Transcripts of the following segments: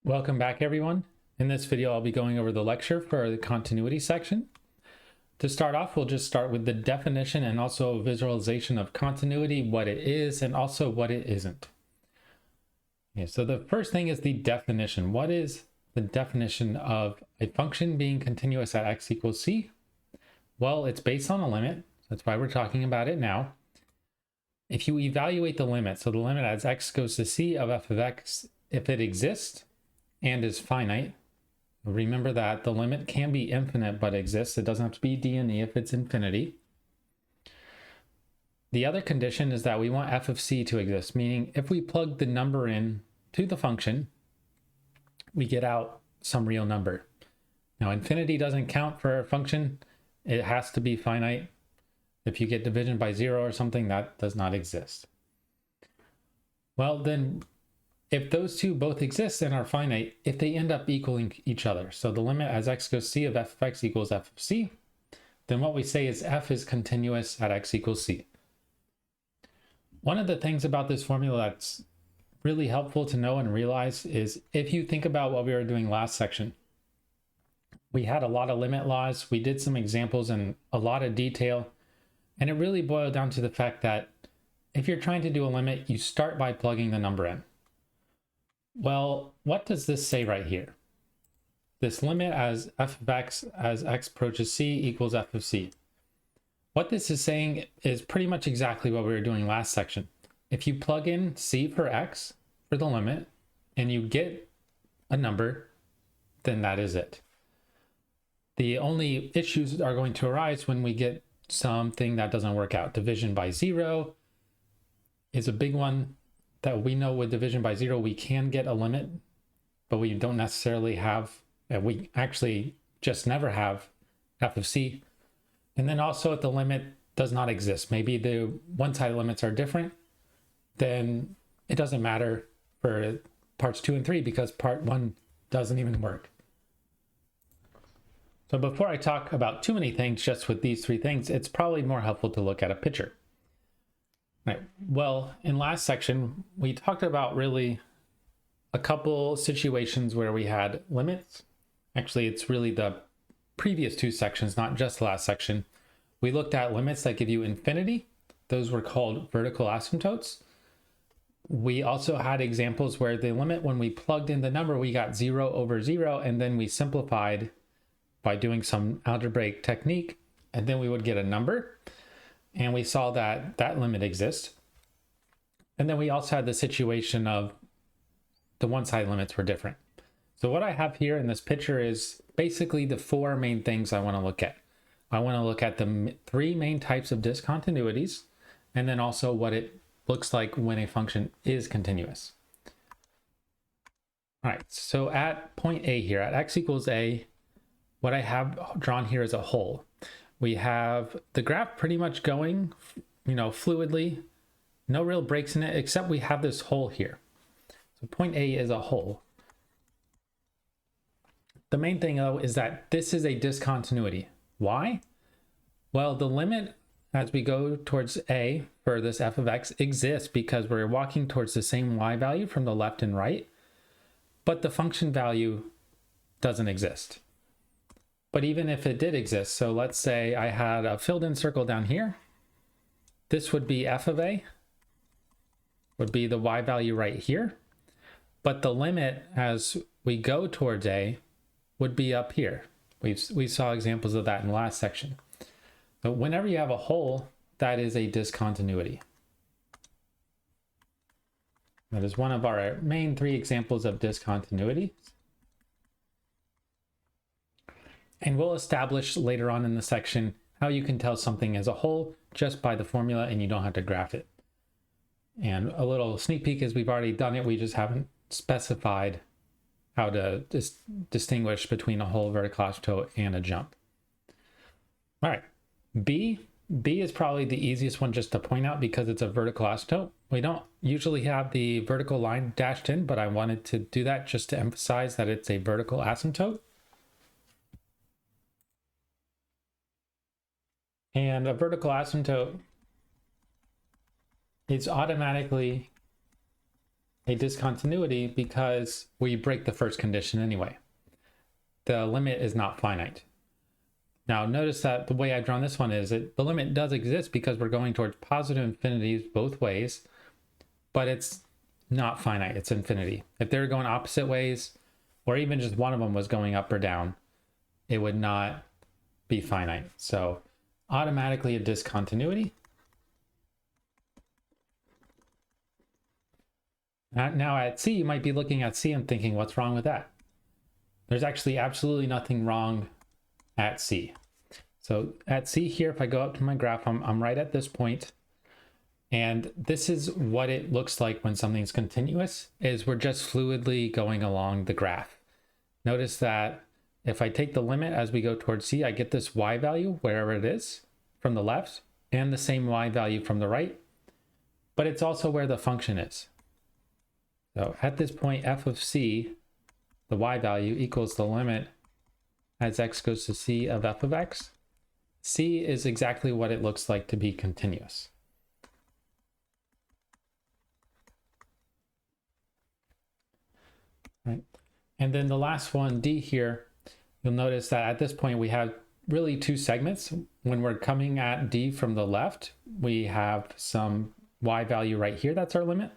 Welcome back, everyone. In this video, I'll be going over the lecture for the continuity section. To start off, we'll just start with the definition and also visualization of continuity, what it is, and also what it isn't. Okay, so the first thing is the definition. What is the definition of a function being continuous at x equals c? Well, it's based on a limit. That's why we're talking about it now. If you evaluate the limit, so the limit as x goes to c of f of x, if it exists and is finite, remember that the limit can be infinite but exists. It doesn't have to be d and e if it's infinity. The other condition is that we want f of c to exist, meaning if we plug the number in to the function, we get out some real number. Now, infinity doesn't count for a function. It has to be finite. If you get division by 0 or something, that does not exist. Well, then if those two both exist and are finite, if they end up equaling each other, so the limit as x goes c of f of x equals f of c, then what we say is f is continuous at x equals c. One of the things about this formula that's really helpful to know and realize is if you think about what we were doing last section, we had a lot of limit laws. We did some examples in a lot of detail, and it really boiled down to the fact that if you're trying to do a limit, you start by plugging the number in. Well, what does this say right here? This limit as f of x as x approaches c equals f of c. What this is saying is pretty much exactly what we were doing last section. If you plug in c for x for the limit and you get a number, then that is it. The only issues are going to arise when we get something that doesn't work out. Division by 0 is a big one that we know. With division by 0, we can get a limit, but we don't necessarily have, we actually just never have f of c. And then also if the limit does not exist, maybe the one-sided limits are different, then it doesn't matter for parts 2 and 3 because part 1 doesn't even work. So before I talk about too many things just with these three things, it's probably more helpful to look at a picture. Right. Well, in last section, we talked about really a couple situations where we had limits. Actually, it's really the previous two sections, not just the last section. We looked at limits that give you infinity. Those were called vertical asymptotes. We also had examples where the limit, when we plugged in the number, we got 0 over 0, and then we simplified by doing some algebraic technique, and then we would get a number. And we saw that that limit exists. And then we also had the situation of the one-side limits were different. So what I have here in this picture is basically the four main things I want to look at. I want to look at the three main types of discontinuities, and then also what it looks like when a function is continuous. All right, so at point A here, at x equals a, what I have drawn here is a hole. We have the graph pretty much going, fluidly, no real breaks in it, except we have this hole here. So point A is a hole. The main thing though is that this is a discontinuity. Why? Well, the limit as we go towards A for this f of x exists because we're walking towards the same y value from the left and right, but the function value doesn't exist. But even if it did exist, so let's say I had a filled in circle down here, this would be f of a, would be the y value right here, but the limit as we go towards a would be up here. We saw examples of that in the last section. So whenever you have a hole, that is a discontinuity. That is one of our main three examples of discontinuity. And we'll establish later on in the section how you can tell something as a whole just by the formula and you don't have to graph it. And a little sneak peek is we've already done it, we just haven't specified how to distinguish between a whole vertical asymptote and a jump. All right, B is probably the easiest one just to point out because it's a vertical asymptote. We don't usually have the vertical line dashed in, but I wanted to do that just to emphasize that it's a vertical asymptote. And a vertical asymptote is automatically a discontinuity because we break the first condition anyway. The limit is not finite. Now notice that the way I've drawn this one is that the limit does exist because we're going towards positive infinities both ways, but it's not finite, it's infinity. If they were going opposite ways, or even just one of them was going up or down, it would not be finite. So automatically a discontinuity. Now at C, you might be looking at C and thinking, what's wrong with that? There's actually absolutely nothing wrong at C. So at C here, if I go up to my graph, I'm right at this point. And this is what it looks like when something's continuous, is we're just fluidly going along the graph. Notice that if I take the limit as we go towards C, I get this y value, wherever it is, from the left, and the same y value from the right, but it's also where the function is. So at this point, f of c, the y value equals the limit as x goes to c of f of x. C is exactly what it looks like to be continuous. Right. And then the last one, D here, you'll notice that at this point we have really two segments. When we're coming at D from the left, we have some y value right here, that's our limit.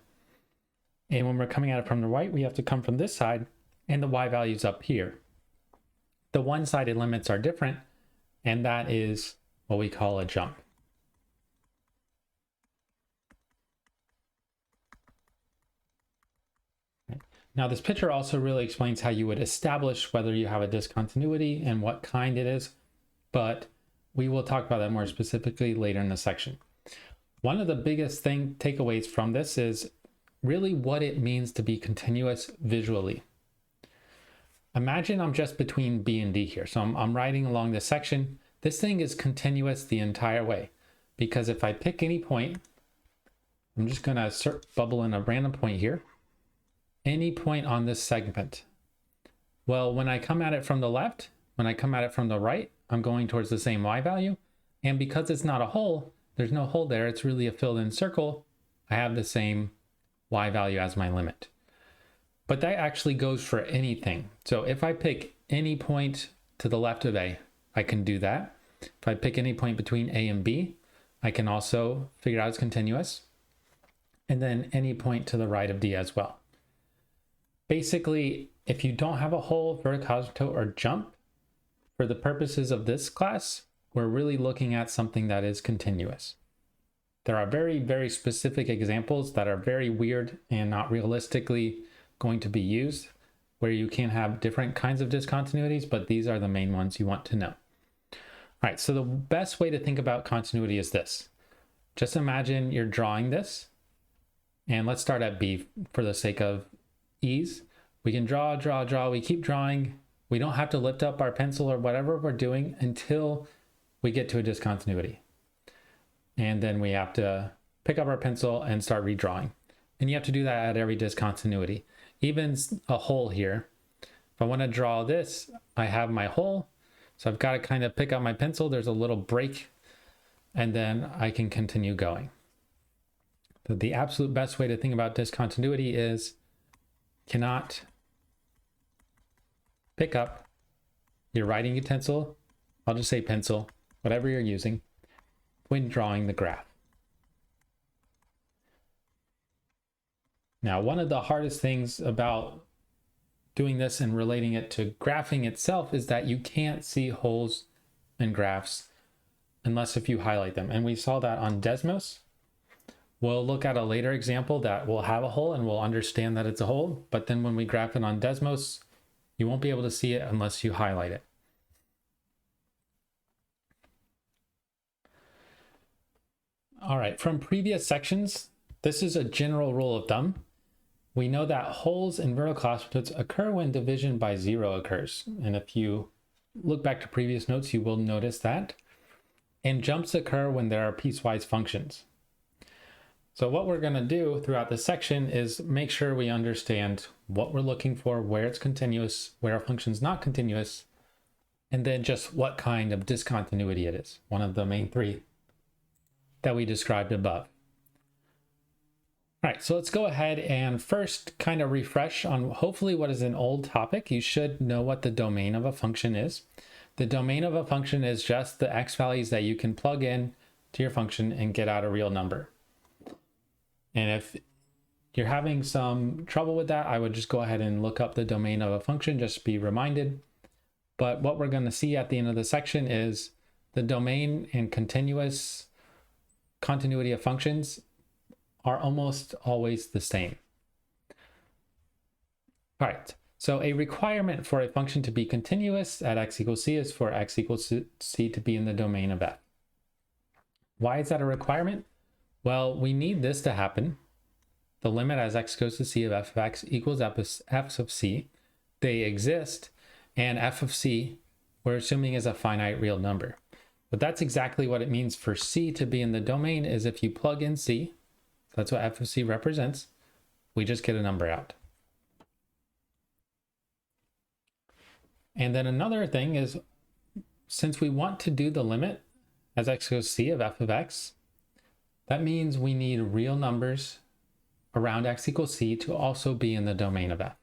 And when we're coming at it from the right, we have to come from this side, and the y value's up here. The one-sided limits are different, and that is what we call a jump. Now this picture also really explains how you would establish whether you have a discontinuity and what kind it is, but we will talk about that more specifically later in the section. One of the biggest takeaways from this is really what it means to be continuous visually. Imagine I'm just between B and D here. So I'm riding along this section. This thing is continuous the entire way, because if I pick any point, I'm just gonna bubble in a random point here, any point on this segment. Well, when I come at it from the left, when I come at it from the right, I'm going towards the same y value. And because it's not a hole, there's no hole there, it's really a filled in circle, I have the same y value as my limit. But that actually goes for anything. So if I pick any point to the left of A, I can do that. If I pick any point between A and B, I can also figure out it's continuous. And then any point to the right of D as well. Basically, if you don't have a hole, vertical, asymptote, or jump, for the purposes of this class, we're really looking at something that is continuous. There are very, very specific examples that are very weird and not realistically going to be used, where you can have different kinds of discontinuities, but these are the main ones you want to know. All right, so the best way to think about continuity is this. Just imagine you're drawing this, and let's start at B for the sake of ease. We can draw, we keep drawing. We don't have to lift up our pencil or whatever we're doing until we get to a discontinuity. And then we have to pick up our pencil and start redrawing. And you have to do that at every discontinuity. Even a hole here. If I want to draw this, I have my hole. So I've got to kind of pick up my pencil. There's a little break, and then I can continue going. But the absolute best way to think about discontinuity is cannot pick up your writing utensil, I'll just say pencil, whatever you're using, when drawing the graph. Now, one of the hardest things about doing this and relating it to graphing itself is that you can't see holes in graphs unless if you highlight them. And we saw that on Desmos. We'll look at a later example that will have a hole and we'll understand that it's a hole. But then when we graph it on Desmos, you won't be able to see it unless you highlight it. All right, from previous sections, this is a general rule of thumb. We know that holes in vertical asymptotes occur when division by 0 occurs. And if you look back to previous notes, you will notice that. And jumps occur when there are piecewise functions. So what we're going to do throughout this section is make sure we understand what we're looking for, where it's continuous, where a function's not continuous, and then just what kind of discontinuity it is. One of the main three that we described above. All right, so let's go ahead and first kind of refresh on hopefully what is an old topic. You should know what the domain of a function is. The domain of a function is just the x values that you can plug in to your function and get out a real number. And if you're having some trouble with that, I would just go ahead and look up the domain of a function, just be reminded. But what we're going to see at the end of the section is the domain and continuity of functions are almost always the same. All right, so a requirement for a function to be continuous at x equals c is for x equals c to be in the domain of f. Why is that a requirement? Well, we need this to happen. The limit as x goes to c of f of x equals f of c. They exist, and f of c, we're assuming, is a finite real number. But that's exactly what it means for c to be in the domain, is if you plug in c, that's what f of c represents, we just get a number out. And then another thing is, since we want to do the limit as x goes to c of f of x, that means we need real numbers around x equals c to also be in the domain of f.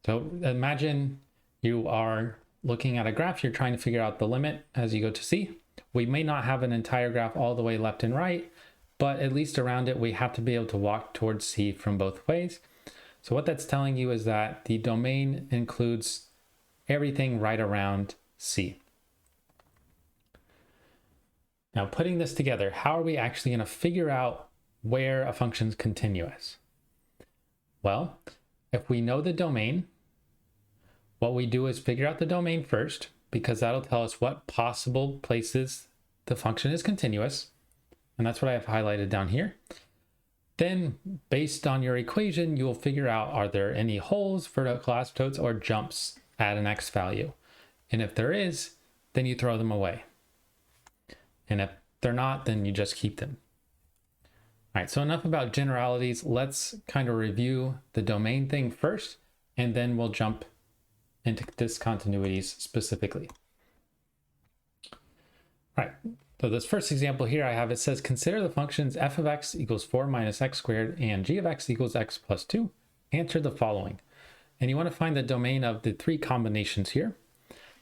So imagine you are looking at a graph, you're trying to figure out the limit as you go to c. We may not have an entire graph all the way left and right, but at least around it, we have to be able to walk towards c from both ways. So what that's telling you is that the domain includes everything right around c. Now, putting this together, how are we actually going to figure out where a function's continuous? Well, if we know the domain, what we do is figure out the domain first, because that'll tell us what possible places the function is continuous. And that's what I have highlighted down here. Then, based on your equation, you will figure out, are there any holes, vertical asymptotes, or jumps at an x value? And if there is, then you throw them away. And if they're not, then you just keep them. All right, so enough about generalities. Let's kind of review the domain thing first, and then we'll jump into discontinuities specifically. All right, so this first example here I have, it says, consider the functions f of x equals 4 minus x squared and g of x equals x plus 2. Answer the following. And you want to find the domain of the three combinations here.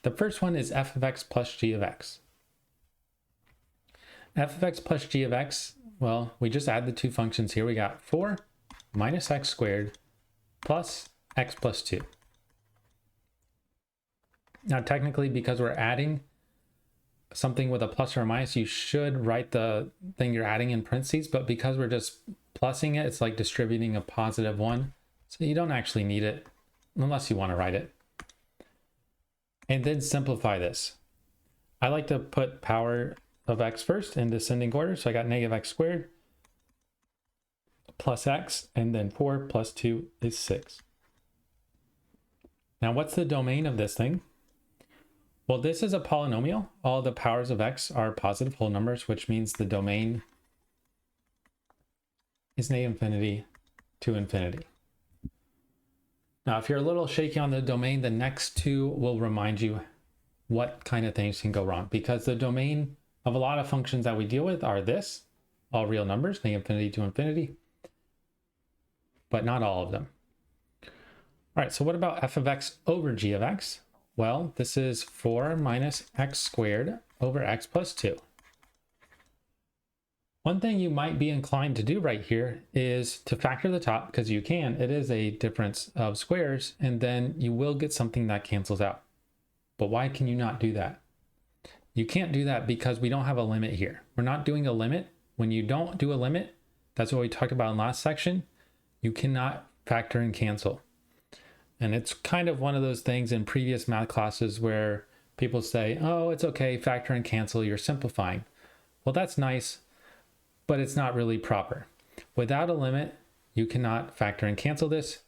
The first one is f of x plus g of x. F of x plus g of x, well, we just add the two functions here. We got 4 minus x squared plus x plus 2. Now, technically, because we're adding something with a plus or a minus, you should write the thing you're adding in parentheses, but because we're just plussing it, it's like distributing a positive 1. So you don't actually need it unless you want to write it. And then simplify this. I like to put power of x first in descending order. So I got negative x squared plus x, and then 4 plus 2 is 6. Now, what's the domain of this thing? Well, this is a polynomial. All the powers of x are positive whole numbers, which means the domain is negative infinity to infinity. Now, if you're a little shaky on the domain, the next two will remind you what kind of things can go wrong, because the domain of a lot of functions that we deal with are this, all real numbers, negative infinity to infinity, but not all of them. All right, so what about f of x over g of x? Well, this is 4 minus x squared over x plus 2. One thing you might be inclined to do right here is to factor the top, because you can. It is a difference of squares, and then you will get something that cancels out. But why can you not do that? You can't do that because we don't have a limit here. We're not doing a limit. When you don't do a limit, that's what we talked about in last section, you cannot factor and cancel. And it's kind of one of those things in previous math classes where people say, oh, it's okay, factor and cancel, you're simplifying. Well, that's nice, but it's not really proper. Without a limit, you cannot factor and cancel this.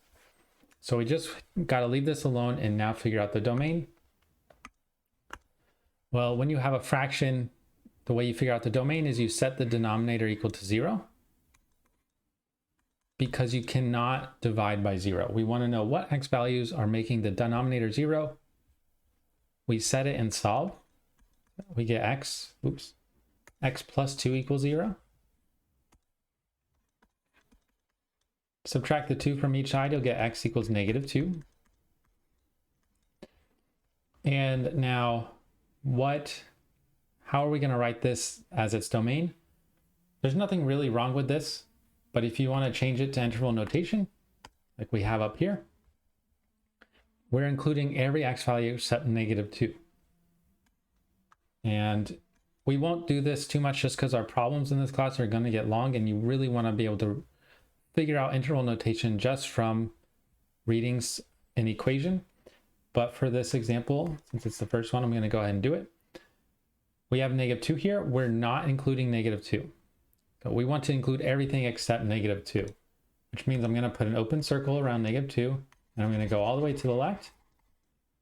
So we just got to leave this alone and now figure out the domain. Well, when you have a fraction, the way you figure out the domain is you set the denominator equal to 0, because you cannot divide by 0. We want to know what x values are making the denominator 0. We set it and solve. We get x plus 2 equals 0. Subtract the 2 from each side, you'll get x equals -2. And now how are we going to write this as its domain? There's nothing really wrong with this, but if you want to change it to interval notation, like we have up here, we're including every x value except -2. And we won't do this too much just because our problems in this class are going to get long, and you really want to be able to figure out interval notation just from readings an equation. But for this example, since it's the first one, I'm going to go ahead and do it. We have -2 here. We're not including -2. So we want to include everything except -2, which means I'm going to put an open circle around -2, and I'm going to go all the way to the left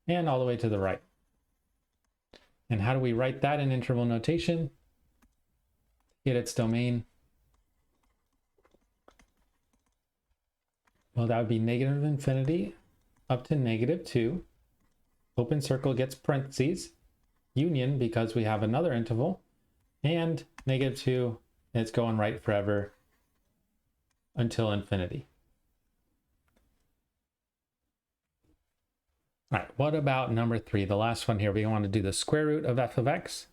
and all the way to the right. And how do we write that in interval notation? Get its domain. Well, that would be -infinity up to -2. Open circle gets parentheses, union because we have another interval, and -2, and it's going right forever until infinity. All right, what about number 3, the last one here? We want to do the square root of f of x.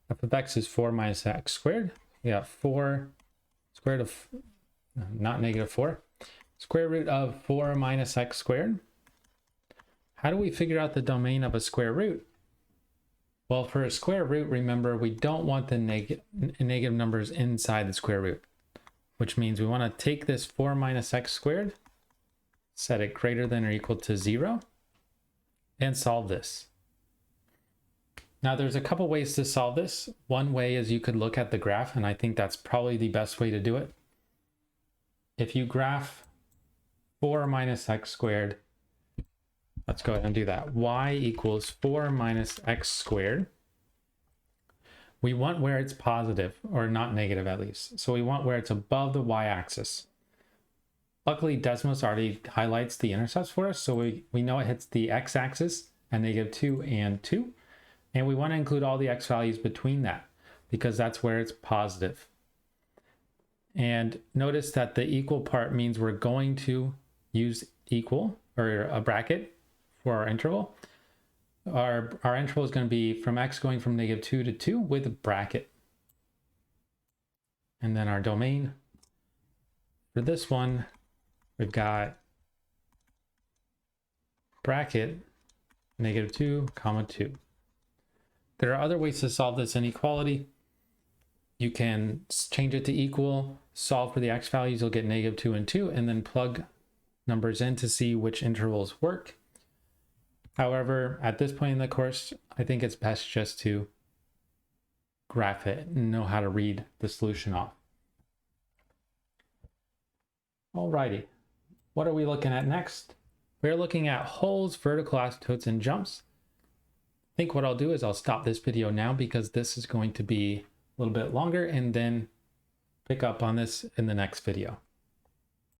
F of x is 4 minus x squared. We got 4 square root of, not -4, square root of 4 minus x squared. How do we figure out the domain of a square root? Well, for a square root, remember, we don't want the negative numbers inside the square root, which means we want to take this 4 minus x squared, set it greater than or equal to 0, and solve this. Now there's a couple ways to solve this. One way is you could look at the graph, and I think that's probably the best way to do it. If you graph 4 minus x squared, let's go ahead and do that. Y equals 4 minus x squared. We want where it's positive, or not negative at least. So we want where it's above the y-axis. Luckily, Desmos already highlights the intercepts for us, so we know it hits the x-axis at -2 and 2. And we want to include all the x values between that, because that's where it's positive. And notice that the equal part means we're going to use equal, or a bracket, for our interval. Our interval is going to be from x going from -2 to 2 with a bracket. And then our domain for this one, we've got bracket -2, 2. There are other ways to solve this inequality. You can change it to equal, solve for the x values, you'll get -2 and 2, and then plug numbers in to see which intervals work. However, at this point in the course, I think it's best just to graph it and know how to read the solution off. Alrighty, what are we looking at next? We're looking at holes, vertical asymptotes, and jumps. I think what I'll do is I'll stop this video now because this is going to be a little bit longer, and then pick up on this in the next video.